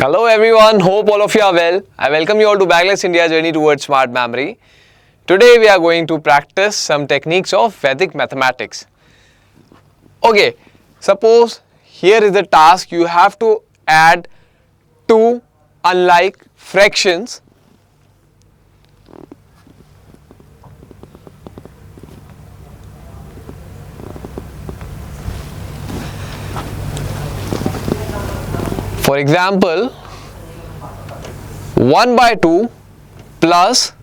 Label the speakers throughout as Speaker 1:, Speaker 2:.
Speaker 1: Hello everyone, hope all of you are well. I welcome you all to Bagless India journey towards smart memory. Today we are going to practice some techniques of Vedic mathematics. Okay, suppose here is the task, you have to add two unlike fractions. For example, 1 by 2 plus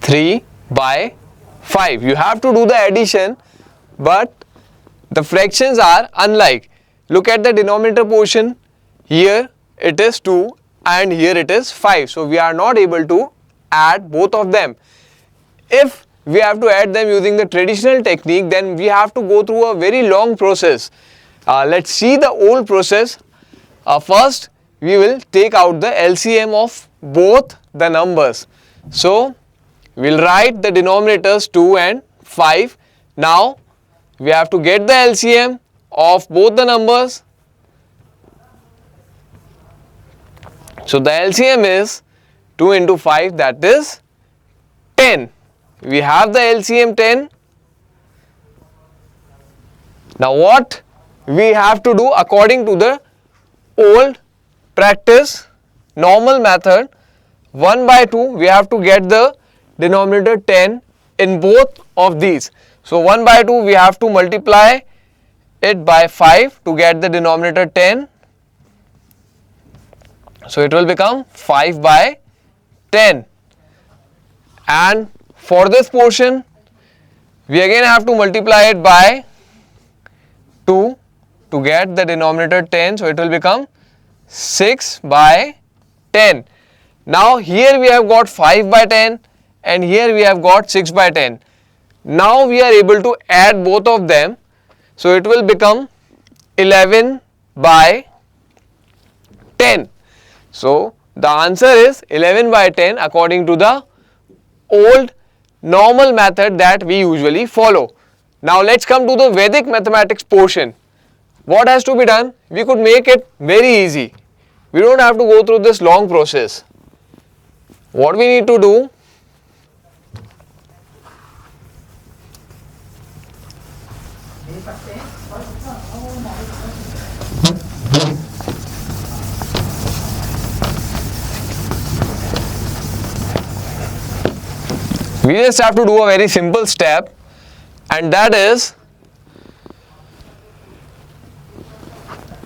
Speaker 1: 3 by 5. You have to do the addition, but the fractions are unlike. Look at the denominator portion. Here it is 2 and here it is 5. So we are not able to add both of them. If we have to add them using the traditional technique, then we have to go through a very long process. Let's see the old process. First, we will take out the LCM of both the numbers. So, we will write the denominators 2 and 5. Now, we have to get the LCM of both the numbers. So, the LCM is 2 into 5, that is 10. We have the LCM 10. Now, what we have to do according to the old practice normal method, 1 by 2 we have to get the denominator 10 in both of these. So 1 by 2 we have to multiply it by 5 to get the denominator 10. So it will become 5 by 10, and for this portion we again have to multiply it by 2 to get the denominator 10, so it will become 6 by 10. Now here we have got 5 by 10 and here we have got 6 by 10. Now we are able to add both of them, so it will become 11 by 10. So the answer is 11 by 10 according to the old normal method that we usually follow. Now let's come to the Vedic mathematics portion. What has to be done? We could make it very easy. We don't have to go through this long process. What we need to do, we just have to do a very simple step, and that is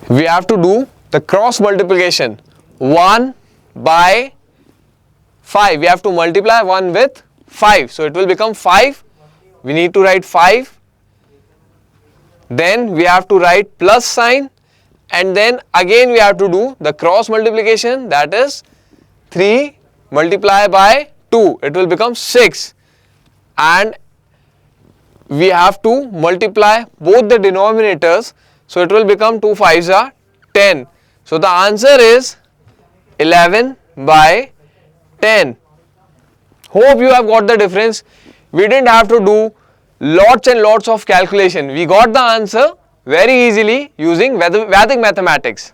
Speaker 1: we have to do the cross multiplication. 1 by 5, we have to multiply 1 with 5, so it will become 5. We need to write 5, then we have to write plus sign, and then again we have to do the cross multiplication, that is 3 multiplied by 2, it will become 6, and we have to multiply both the denominators, so it will become 2 5s are 10. So the answer is 11 by 10. Hope you have got the difference. We didn't have to do lots and lots of calculation. We got the answer very easily using Vedic mathematics.